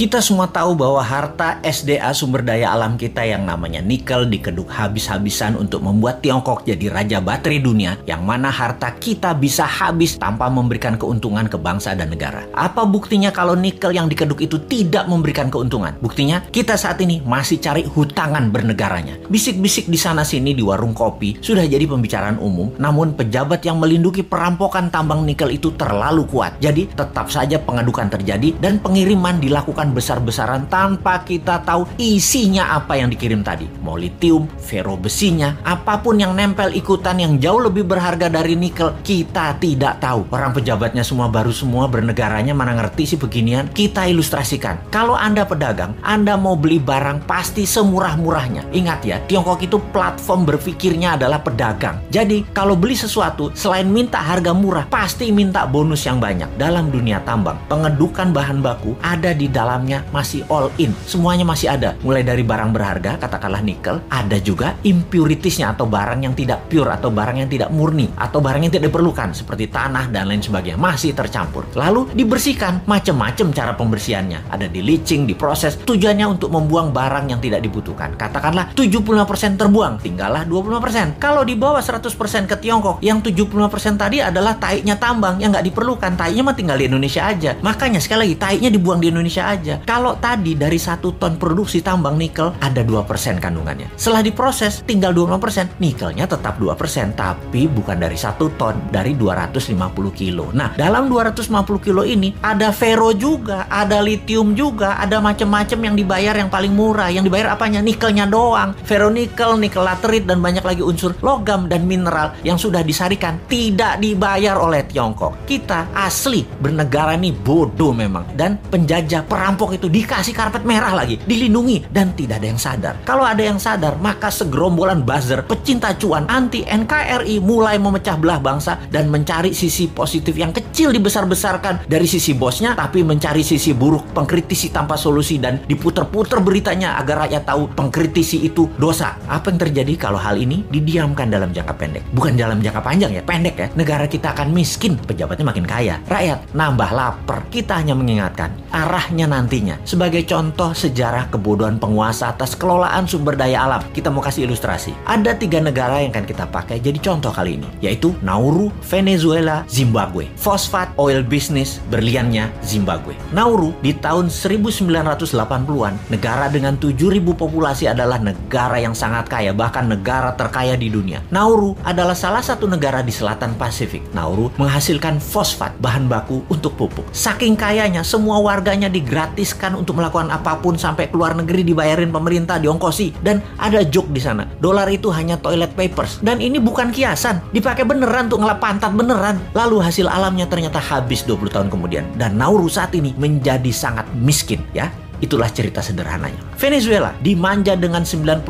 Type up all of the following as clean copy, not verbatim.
Kita semua tahu bahwa harta SDA sumber daya alam kita yang namanya nikel dikeduk habis-habisan untuk membuat Tiongkok jadi raja baterai dunia, yang mana harta kita bisa habis tanpa memberikan keuntungan ke bangsa dan negara. Apa buktinya kalau nikel yang dikeduk itu tidak memberikan keuntungan? Buktinya kita saat ini masih cari hutangan bernegaranya. Bisik-bisik di sana-sini di warung kopi sudah jadi pembicaraan umum, namun pejabat yang melindungi perampokan tambang nikel itu terlalu kuat. Jadi tetap saja pengadukan terjadi dan pengiriman dilakukan besar-besaran tanpa kita tahu isinya apa yang dikirim tadi. Mau litium, fero besinya, apapun yang nempel ikutan yang jauh lebih berharga dari nikel, kita tidak tahu. Orang pejabatnya semua baru semua, bernegaranya mana ngerti sih beginian. Kita ilustrasikan. Kalau Anda pedagang, Anda mau beli barang pasti semurah-murahnya. Ingat ya, Tiongkok itu platform berpikirnya adalah pedagang. Jadi kalau beli sesuatu, selain minta harga murah, pasti minta bonus yang banyak. Dalam dunia tambang, pengedukan bahan baku ada di dalamnya masih all in. Semuanya masih ada. Mulai dari barang berharga, katakanlah nikel, ada juga impuritiesnya atau barang yang tidak pure atau barang yang tidak murni atau barang yang tidak diperlukan seperti tanah dan lain sebagainya masih tercampur. Lalu dibersihkan, macam-macam cara pembersihannya. Ada di leaching, diproses. Tujuannya untuk membuang barang yang tidak dibutuhkan. Katakanlah 75% terbuang, tinggallah 25%. Kalau dibawa 100% ke Tiongkok, yang 75% tadi adalah taiknya tambang yang nggak diperlukan. Taiknya mah tinggal di Indonesia aja. Makanya sekali lagi, taiknya dibuang di Indonesia aja. Kalau tadi dari 1 ton produksi tambang nikel ada 2% kandungannya. Setelah diproses tinggal 25%, nikelnya tetap 2%, tapi bukan dari 1 ton, dari 250 kilo. Nah, dalam 250 kilo ini ada fero juga, ada litium juga, ada macam-macam yang dibayar yang paling murah. Yang dibayar apanya? Nikelnya doang. Feronikel, nikel laterit, dan banyak lagi unsur logam dan mineral yang sudah disarikan tidak dibayar oleh Tiongkok. Kita asli bernegara nih bodoh memang. Dan penjajah perampok itu dikasih karpet merah lagi, dilindungi, dan tidak ada yang sadar. Kalau ada yang sadar, maka segerombolan buzzer pecinta cuan anti NKRI mulai memecah belah bangsa dan mencari sisi positif yang kecil dibesar-besarkan dari sisi bosnya, tapi mencari sisi buruk, pengkritisi tanpa solusi, dan diputer-puter beritanya agar rakyat tahu pengkritisi itu dosa. Apa yang terjadi kalau hal ini didiamkan dalam jangka pendek? Bukan dalam jangka panjang ya, pendek ya. Negara kita akan miskin, pejabatnya makin kaya, rakyat nambah lapar. Kita hanya mengingatkan arahnya nantinya. Sebagai contoh sejarah kebodohan penguasa atas kelolaan sumber daya alam, kita mau kasih ilustrasi. Ada 3 negara yang akan kita pakai jadi contoh kali ini, yaitu Nauru, Venezuela, Zimbabwe. Fosfat oil business berliannya Zimbabwe. Nauru di tahun 1980-an, negara dengan 7.000 populasi adalah negara yang sangat kaya, bahkan negara terkaya di dunia. Nauru adalah salah satu negara di selatan Pasifik. Nauru menghasilkan fosfat, bahan baku untuk pupuk. Saking kayanya, semua warganya digratiskan untuk melakukan apapun, sampai keluar negeri dibayarin pemerintah, diongkosi. Dan ada joke di sana, dolar itu hanya toilet papers. Dan ini bukan kiasan, dipakai beneran untuk ngelap pantat beneran. Lalu hasil alamnya ternyata habis 20 tahun kemudian. Dan Nauru saat ini menjadi sangat miskin ya. Itulah cerita sederhananya. Venezuela dimanja dengan 95%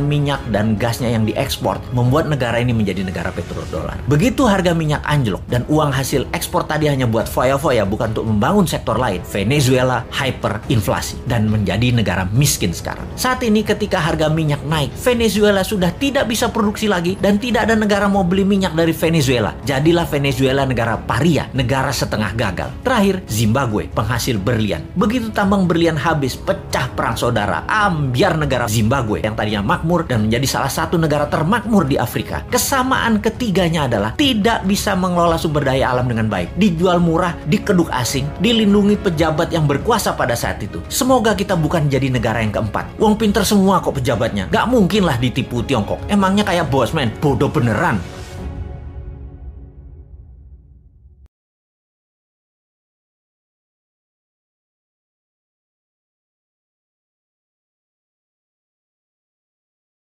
minyak dan gasnya yang diekspor, membuat negara ini menjadi negara petrodolar. Begitu harga minyak anjlok dan uang hasil ekspor tadi hanya buat foya-foya, bukan untuk membangun sektor lain, Venezuela hyperinflasi dan menjadi negara miskin sekarang. Saat ini ketika harga minyak naik, Venezuela sudah tidak bisa produksi lagi dan tidak ada negara mau beli minyak dari Venezuela. Jadilah Venezuela negara paria, negara setengah gagal. Terakhir, Zimbabwe, penghasil berlian. Begitu tambang berlian habis, pecah perang saudara, ambyar negara Zimbabwe yang tadinya makmur dan menjadi salah satu negara termakmur di Afrika. Kesamaan ketiganya adalah tidak bisa mengelola sumber daya alam dengan baik, dijual murah, dikeduk asing, dilindungi pejabat yang berkuasa pada saat itu. Semoga kita bukan jadi negara yang keempat. Uang pinter semua kok pejabatnya, gak mungkin lah ditipu Tiongkok. Emangnya kayak bos men, bodoh beneran.